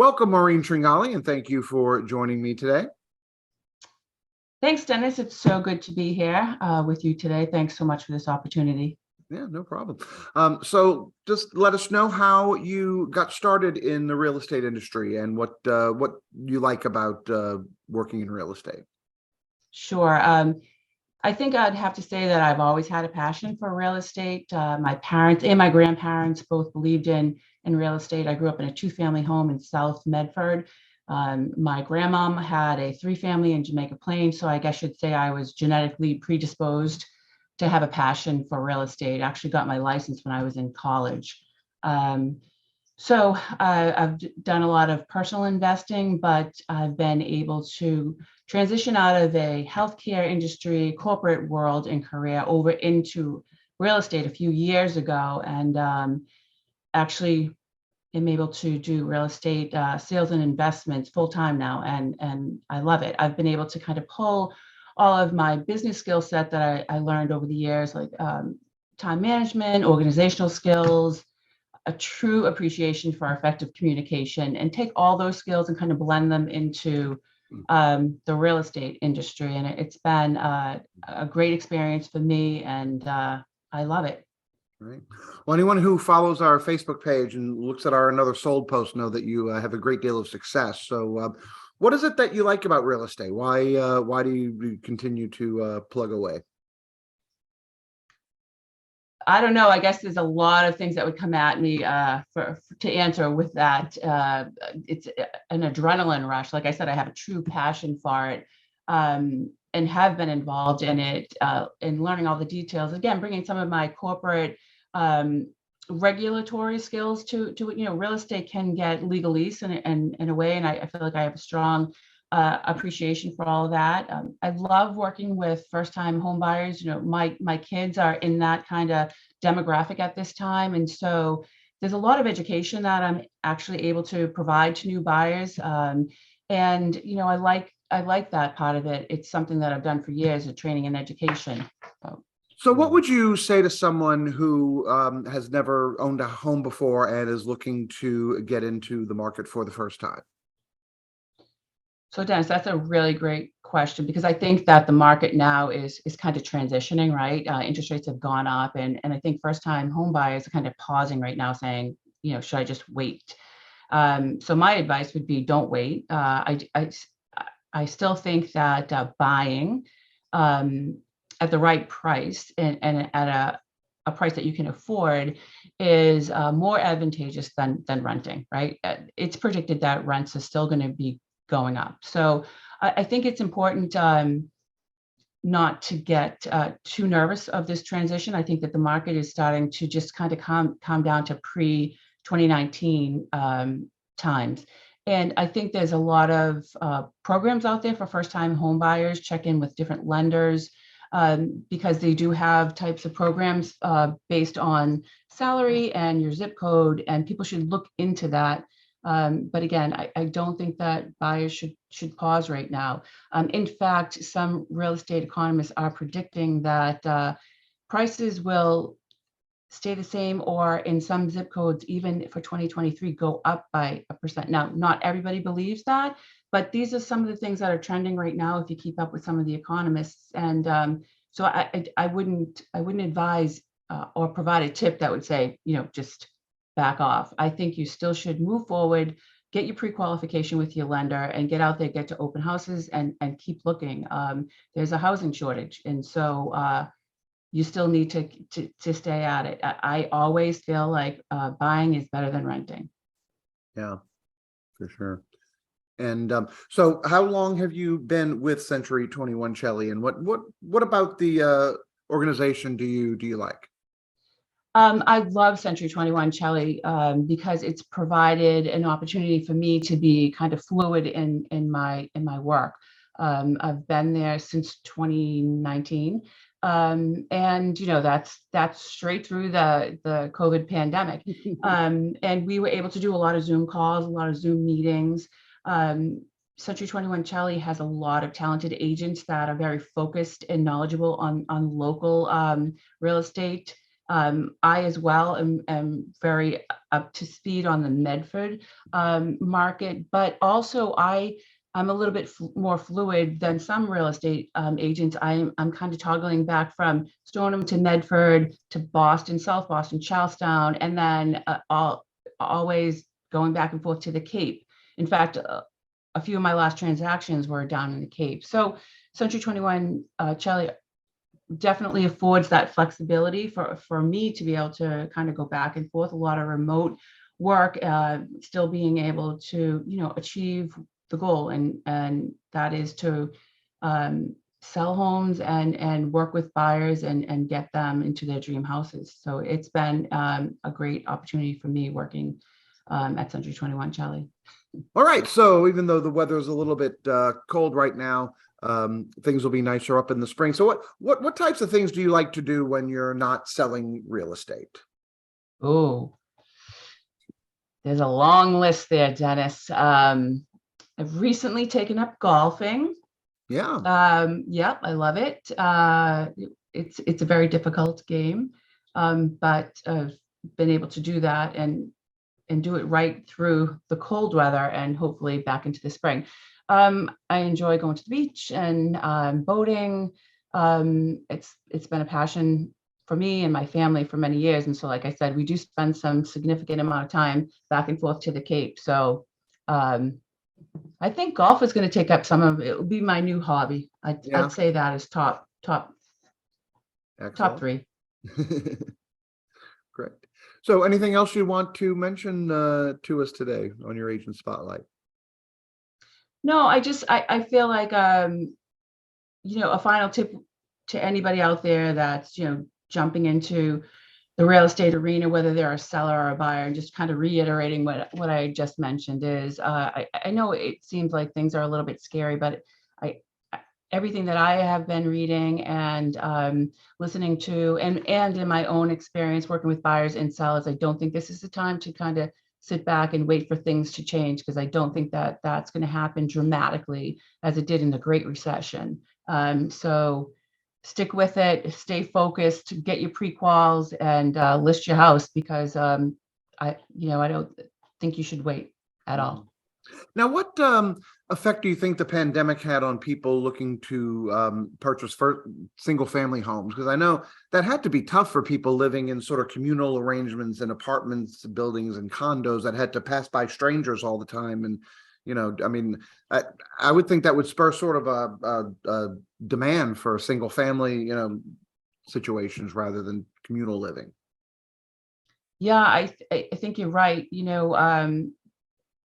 Welcome, Maureen Tringale, and thank you for joining me today. Thanks, Dennis. It's so good to be here with you today. Thanks so much for this opportunity. Yeah, no problem. So just let us know how you got started in the real estate industry and what you like about working in real estate. Sure. I think I'd have to say that I've always had a passion for real estate. My parents and my grandparents both believed in real estate. I grew up in a 2-family home in South Medford. My grandmom had a 3-family in Jamaica Plain, so I guess you'd say I was genetically predisposed to have a passion for real estate. I actually got my license when I was in college. I've done a lot of personal investing, but I've been able to transition out of a healthcare industry, corporate world and career over into real estate a few years ago, and actually am able to do real estate sales and investments full time now, and I love it. I've been able to kind of pull all of my business skill set that I learned over the years, like time management, organizational skills, a true appreciation for effective communication, and take all those skills and kind of blend them into the real estate industry. And it's been a great experience for me, and I love it. Right. Well, anyone who follows our Facebook page and looks at our Another Sold post know that you have a great deal of success. So what is it that you like about real estate? Why do you continue to plug away? I don't know. I guess there's a lot of things that would come at me to answer with that. It's an adrenaline rush. Like I said, I have a true passion for it, and have been involved in it, in learning all the details. Again, bringing some of my corporate regulatory skills to it. Real estate can get legalese in a way, and I feel like I have a strong appreciation for all of that. I love working with first-time home buyers. My kids are in that kind of demographic at this time, and so there's a lot of education that I'm actually able to provide to new buyers. And I like that part of it. It's something that I've done for years, of training and education. So what would you say to someone who has never owned a home before and is looking to get into the market for the first time? So Dennis, that's a really great question, because I think that the market now is kind of transitioning, right? Interest rates have gone up, and I think first-time home buyers are kind of pausing right now, saying, should I just wait? So my advice would be, don't wait. I still think that buying at the right price and at a price that you can afford is more advantageous than renting, right? It's predicted that rents are still going to be going up. So I think it's important not to get too nervous of this transition. I think that the market is starting to just kind of calm down to pre-2019 times. And I think there's a lot of programs out there for first-time home buyers. Check in with different lenders, because they do have types of programs based on salary and your zip code, and people should look into that. But again, I don't think that buyers should pause right now. In fact, some real estate economists are predicting that prices will stay the same, or in some zip codes, even for 2023, go up by 1%. Now, not everybody believes that, but these are some of the things that are trending right now, if you keep up with some of the economists. And so I wouldn't advise or provide a tip that would say, just back off. I think you still should move forward, get your pre-qualification with your lender, and get out there, get to open houses, and keep looking. There's a housing shortage, and so you still need to stay at it. I always feel like buying is better than renting. Yeah, for sure. And so how long have you been with Century 21 Celli, and what about the organization do you like? I love Century 21 Celli because it's provided an opportunity for me to be kind of fluid in my work. I've been there since 2019. And that's straight through the COVID pandemic. And we were able to do a lot of Zoom calls, a lot of Zoom meetings. Century 21 Celli has a lot of talented agents that are very focused and knowledgeable on local real estate I as well am very up to speed on the Medford market, but also I'm a little bit more fluid than some real estate agents. I'm kind of toggling back from Stoneham to Medford to Boston, South Boston, Charlestown, and then always going back and forth to the Cape. In fact, a few of my last transactions were down in the Cape. So Century 21, Celli, definitely affords that flexibility for me to be able to kind of go back and forth, a lot of remote work, still being able to, achieve the goal, and that is to sell homes and work with buyers and get them into their dream houses. So it's been a great opportunity for me working at Century 21, Celli. All right. So even though the weather is a little bit cold right now, things will be nicer up in the spring. So what types of things do you like to do when you're not selling real estate? Oh, there's a long list there, Dennis. I've recently taken up golfing. Yeah. Yep, I love it. It's a very difficult game, but I've been able to do that and do it right through the cold weather and hopefully back into the spring. I enjoy going to the beach and boating. It's been a passion for me and my family for many years. And so, like I said, we do spend some significant amount of time back and forth to the Cape. So I think golf is going to take up some of it. Will be my new hobby. I'd say that is top three. Great. So anything else you want to mention to us today on your agent spotlight? No, I feel like a final tip to anybody out there that's jumping into the real estate arena, whether they're a seller or a buyer, and just kind of reiterating what I just mentioned is I know it seems like things are a little bit scary, but everything that I have been reading and listening to, and in my own experience working with buyers and sellers, I don't think this is the time to kind of sit back and wait for things to change, because I don't think that that's going to happen dramatically as it did in the Great Recession. So stick with it, stay focused, get your pre-quals, and list your house, because I don't think you should wait at all. Now, what effect do you think the pandemic had on people looking to purchase single family homes? Because I know that had to be tough for people living in sort of communal arrangements and apartments, buildings, and condos that had to pass by strangers all the time. And, I mean, I would think that would spur sort of a demand for single family, situations rather than communal living. Yeah, I think you're right.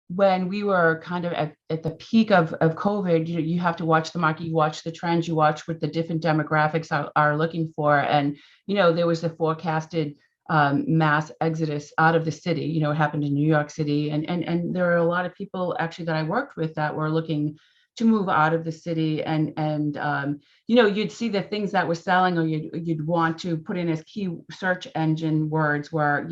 When we were kind of at the peak of COVID, you have to watch the market, you watch the trends, you watch what the different demographics are looking for. And, there was the forecasted mass exodus out of the city. It happened in New York City. And there are a lot of people actually that I worked with that were looking to move out of the city. And you'd see the things that were selling, or you'd want to put in as key search engine words were,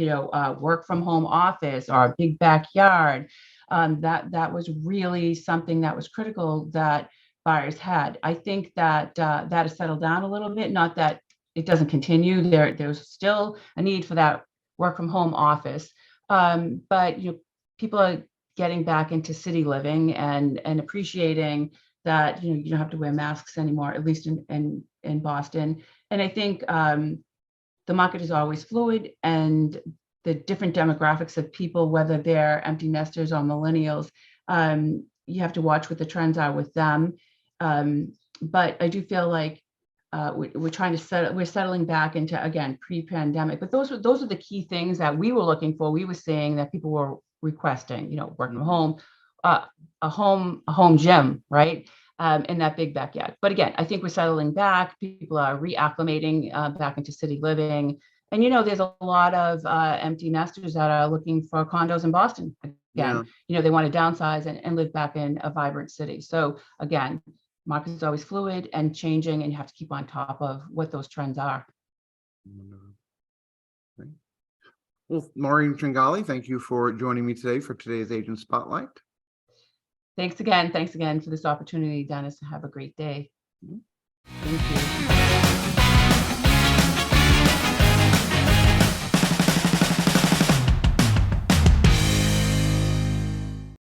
work from home office or big backyard. That was really something that was critical that buyers had. I think that that has settled down a little bit. Not that it doesn't continue. There's still a need for that work from home office, but people are getting back into city living and appreciating that you don't have to wear masks anymore, at least in Boston. And I think the market is always fluid, and the different demographics of people, whether they're empty nesters or millennials, you have to watch what the trends are with them. But I do feel like we're settling back into, again, pre-pandemic. But those are the key things that we were looking for. We were seeing that people were requesting, work from home, a home gym, right? In that big backyard. But again, I think we're settling back. People are reacclimating back into city living. And, there's a lot of empty nesters that are looking for condos in Boston. Again, they want to downsize and live back in a vibrant city. So again, market is always fluid and changing, and you have to keep on top of what those trends are. Well, Maureen Tringale, thank you for joining me today for today's Agent Spotlight. Thanks again for this opportunity, Dennis. Have a great day. Thank you.